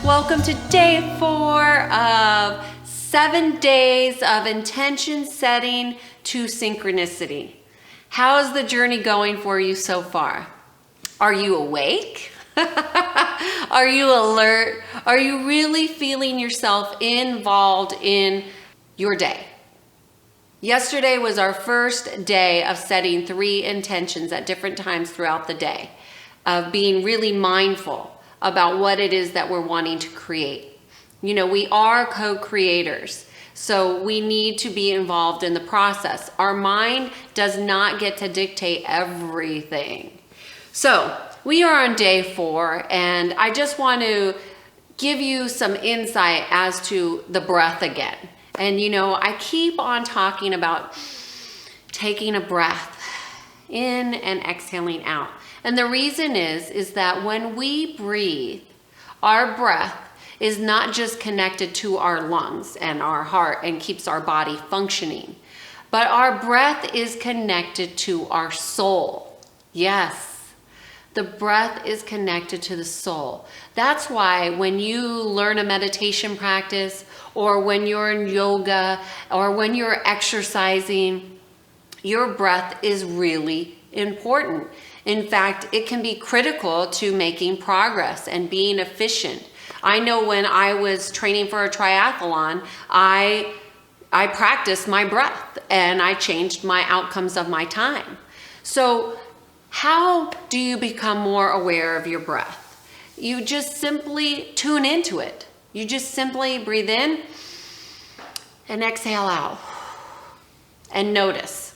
Welcome to day 4 of 7 days of intention setting to synchronicity. How is the journey going for you so far? Are you awake? Are you alert? Are you really feeling yourself involved in your day? Yesterday was our first day of setting 3 intentions at different times throughout the day, of being really mindful about what it is that we're wanting to create. You know, we are co-creators, so we need to be involved in the process. Our mind does not get to dictate everything. So we are on day 4, and I just want to give you some insight as to the breath again. And you know, I keep on talking about taking a breath in and exhaling out. And the reason is that when we breathe, our breath is not just connected to our lungs and our heart and keeps our body functioning, but our breath is connected to our soul. Yes, the breath is connected to the soul. That's why when you learn a meditation practice, or when you're in yoga, or when you're exercising, your breath is really important. In fact, it can be critical to making progress and being efficient. I know when I was training for a triathlon, I practiced my breath and I changed my outcomes of my time. So how do you become more aware of your breath? You just simply tune into it. You just simply breathe in and exhale out and notice.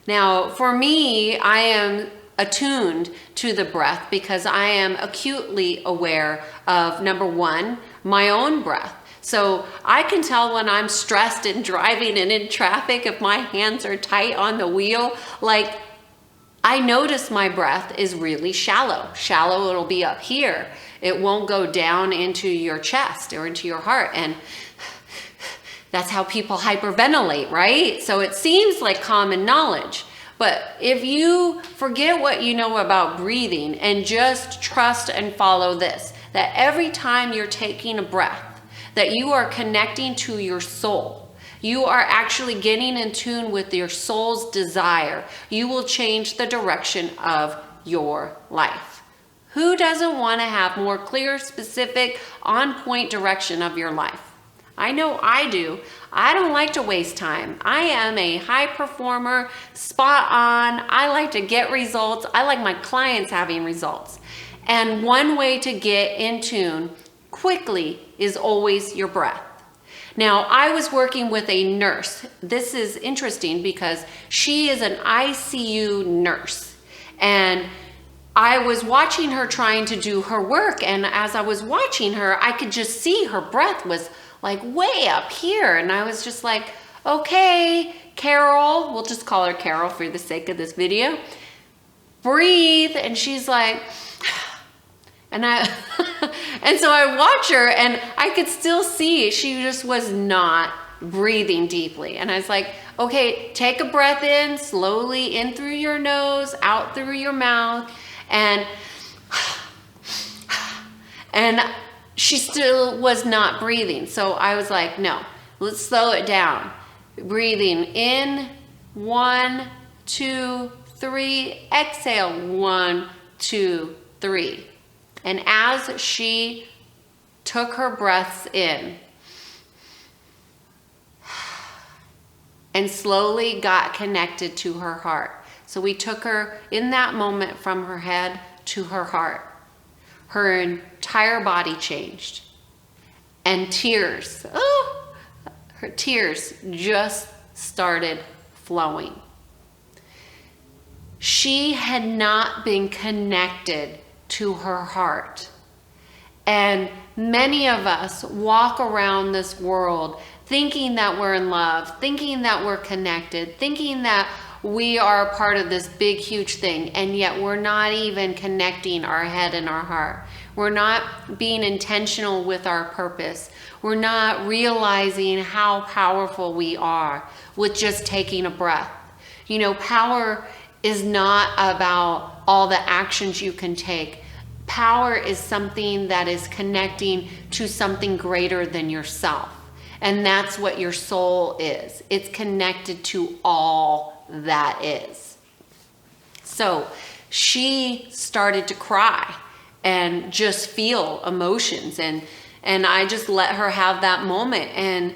Now, for me, I am attuned to the breath because I am acutely aware of, number 1, my own breath. So I can tell when I'm stressed and driving and in traffic if my hands are tight on the wheel. Like, I notice my breath is really shallow. Shallow, it'll be up here. It won't go down into your chest or into your heart. And that's how people hyperventilate, right? So it seems like common knowledge. But if you forget what you know about breathing and just trust and follow this, that every time you're taking a breath, that you are connecting to your soul. You are actually getting in tune with your soul's desire. You will change the direction of your life. Who doesn't want to have more clear, specific, on-point direction of your life? I know I do. I don't like to waste time. I am a high performer, spot on. I like to get results. I like my clients having results. And one way to get in tune quickly is always your breath. Now, I was working with a nurse. This is interesting because she is an ICU nurse. And I was watching her trying to do her work. And as I was watching her, I could just see her breath was like way up here. And I was just like, okay, Carol, we'll just call her Carol for the sake of this video. Breathe. And she's like, and and so I watch her and I could still see she just was not breathing deeply. And I was like, okay, take a breath in, slowly in through your nose, out through your mouth. And she still was not breathing. So I was like, no, let's slow it down. Breathing in, 1, 2, 3, exhale, 1, 2, 3. And as she took her breaths in and slowly got connected to her heart. So we took her in that moment from her head to her heart. Her entire body changed. And tears, her tears just started flowing. She had not been connected to her heart. And many of us walk around this world thinking that we're in love, thinking that we're connected, thinking that we are a part of this big, huge thing, and yet we're not even connecting our head and our heart. We're not being intentional with our purpose. We're not realizing how powerful we are with just taking a breath. You know, power is not about all the actions you can take. Power is something that is connecting to something greater than yourself. And that's what your soul is. It's connected to all that is. So she started to cry and just feel emotions. And I just let her have that moment. And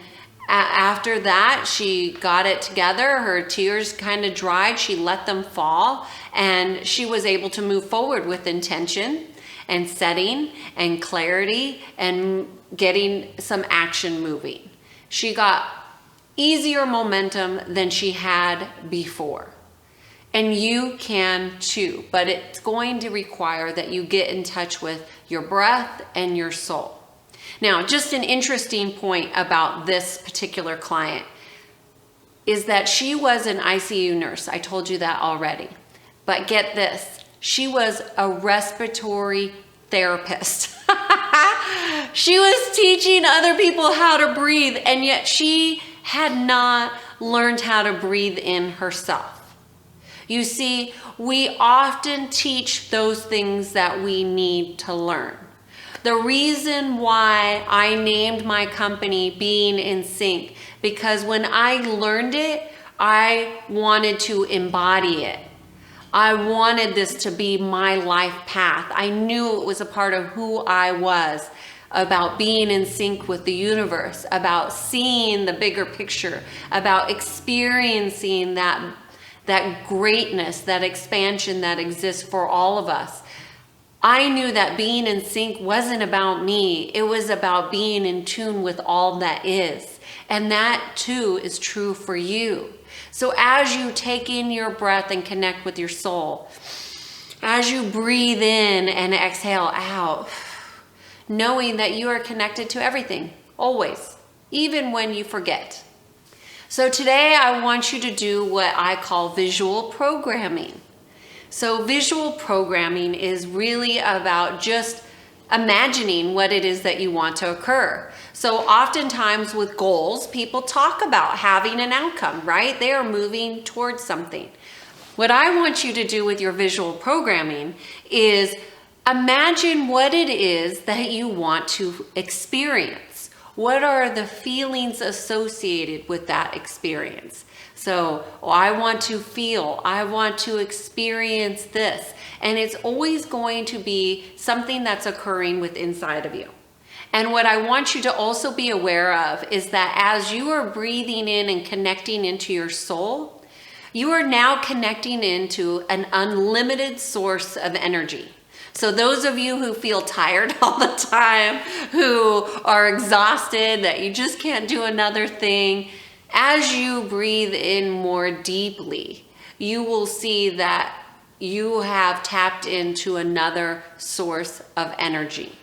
after that, she got it together. Her tears kind of dried. She let them fall. And she was able to move forward with intention and setting and clarity and getting some action moving. She got easier momentum than she had before. And you can too, but it's going to require that you get in touch with your breath and your soul. Now, just an interesting point about this particular client is that she was an ICU nurse. I told you that already. But get this, she was a respiratory therapist. She was teaching other people how to breathe, and yet she had not learned how to breathe in herself. You see, we often teach those things that we need to learn. The reason why I named my company Being in Sync, because when I learned it, I wanted to embody it. I wanted this to be my life path. I knew it was a part of who I was, about being in sync with the universe, about seeing the bigger picture, about experiencing that greatness, that expansion that exists for all of us. I knew that being in sync wasn't about me. It was about being in tune with all that is. And that too is true for you. So as you take in your breath and connect with your soul, as you breathe in and exhale out, knowing that you are connected to everything, always, even when you forget. So today I want you to do what I call visual programming. So visual programming is really about just imagining what it is that you want to occur. So oftentimes with goals, people talk about having an outcome, right? They are moving towards something. What I want you to do with your visual programming is imagine what it is that you want to experience. What are the feelings associated with that experience? So I want to feel, I want to experience this. And it's always going to be something that's occurring within inside of you. And what I want you to also be aware of is that as you are breathing in and connecting into your soul, you are now connecting into an unlimited source of energy. So those of you who feel tired all the time, who are exhausted, that you just can't do another thing, as you breathe in more deeply, you will see that you have tapped into another source of energy.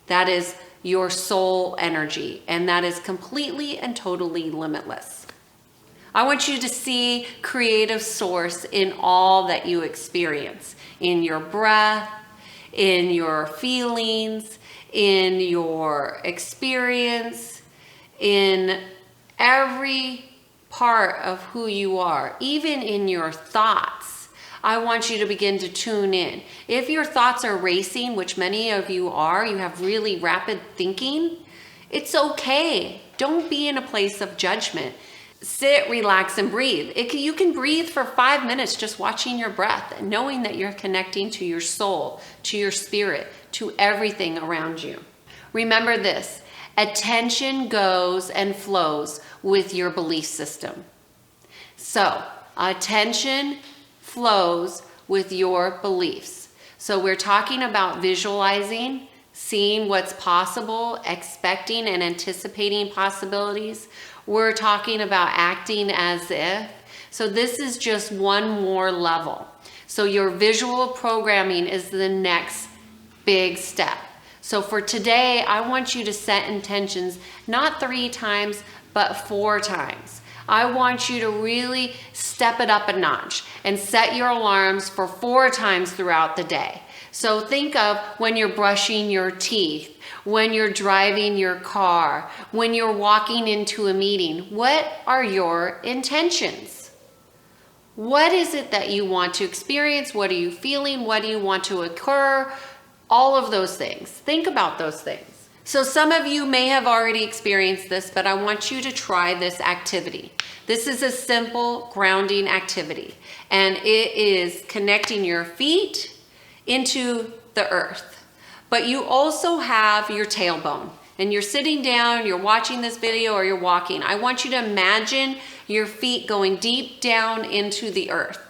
That is your soul energy, and that is completely and totally limitless. I want you to see creative source in all that you experience, in your breath, in your feelings, in your experience, in every part of who you are, even in your thoughts. I want you to begin to tune in. If your thoughts are racing, which many of you are, you have really rapid thinking, it's okay. Don't be in a place of judgment. Sit, relax, and breathe. You can breathe for 5 minutes just watching your breath and knowing that you're connecting to your soul, to your spirit, to everything around you. Remember this, attention goes and flows with your belief system. So, attention flows with your beliefs. So we're talking about visualizing, seeing what's possible, expecting and anticipating possibilities. We're talking about acting as if. So this is just one more level. So your visual programming is the next big step. So for today, I want you to set intentions, not 3 times, but 4 times. I want you to really step it up a notch and set your alarms for 4 times throughout the day. So think of when you're brushing your teeth, when you're driving your car, when you're walking into a meeting. What are your intentions? What is it that you want to experience? What are you feeling? What do you want to occur? All of those things. Think about those things. So some of you may have already experienced this, but I want you to try this activity. This is a simple grounding activity, and it is connecting your feet into the earth. But you also have your tailbone, and you're sitting down, you're watching this video, or you're walking. I want you to imagine your feet going deep down into the earth.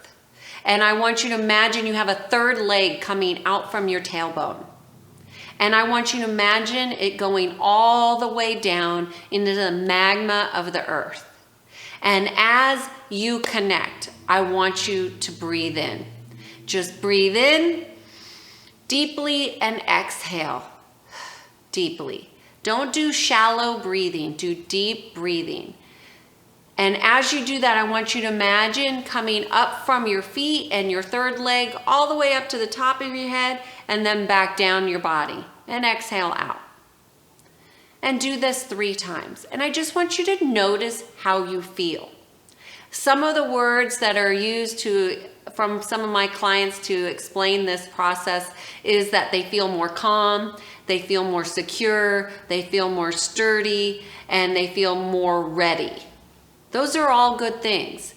And I want you to imagine you have a third leg coming out from your tailbone. And I want you to imagine it going all the way down into the magma of the earth. And as you connect, I want you to breathe in. Just breathe in deeply and exhale deeply. Don't do shallow breathing, do deep breathing. And as you do that, I want you to imagine coming up from your feet and your third leg all the way up to the top of your head and then back down your body and exhale out. And do this 3 times. And I just want you to notice how you feel. Some of the words that are used from some of my clients to explain this process is that they feel more calm, they feel more secure, they feel more sturdy, and they feel more ready. Those are all good things,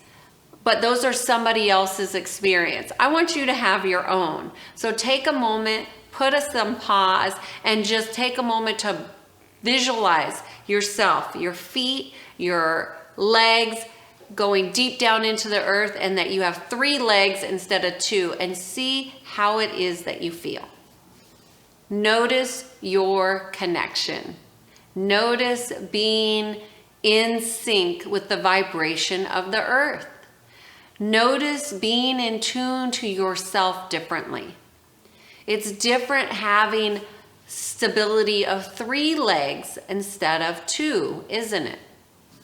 but those are somebody else's experience. I want you to have your own. So take a moment, put some pause, and just take a moment to visualize yourself, your feet, your legs going deep down into the earth, and that you have 3 legs instead of 2, and see how it is that you feel. Notice your connection. Notice being in sync with the vibration of the earth. Notice being in tune to yourself differently. It's different having stability of 3 legs instead of 2, isn't it?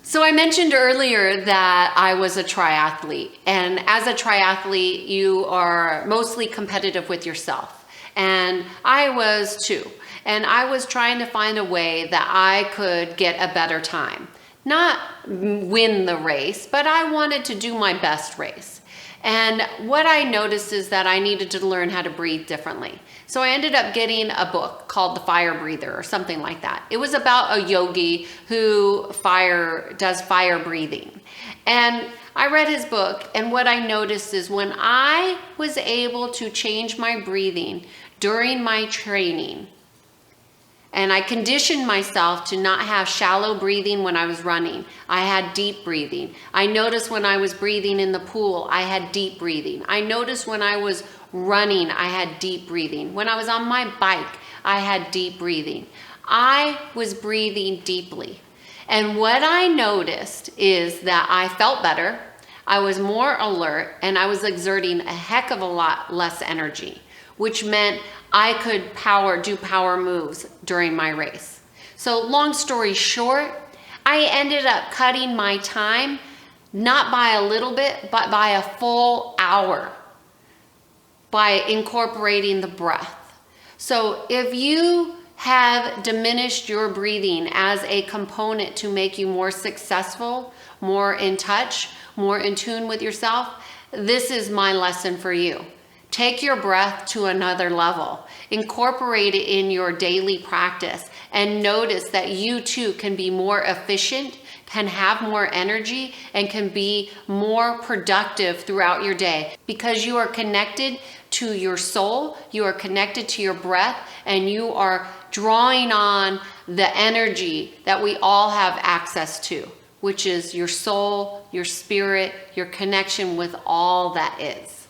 So I mentioned earlier that I was a triathlete, and as a triathlete, you are mostly competitive with yourself. And I was too. And I was trying to find a way that I could get a better time. Not win the race, but I wanted to do my best race. And what I noticed is that I needed to learn how to breathe differently. So I ended up getting a book called The Fire Breather or something like that. It was about a yogi who does fire breathing. And I read his book, and what I noticed is when I was able to change my breathing during my training, and I conditioned myself to not have shallow breathing when I was running. I had deep breathing. I noticed when I was breathing in the pool, I had deep breathing. I noticed when I was running, I had deep breathing. When I was on my bike, I had deep breathing. I was breathing deeply. And what I noticed is that I felt better, I was more alert, and I was exerting a heck of a lot less energy, which meant I could do power moves during my race. So long story short, I ended up cutting my time, not by a little bit, but by a full hour by incorporating the breath. So if you have diminished your breathing as a component to make you more successful, more in touch, more in tune with yourself, this is my lesson for you. Take your breath to another level. Incorporate it in your daily practice and notice that you too can be more efficient, can have more energy, and can be more productive throughout your day because you are connected to your soul, you are connected to your breath, and you are drawing on the energy that we all have access to, which is your soul, your spirit, your connection with all that is.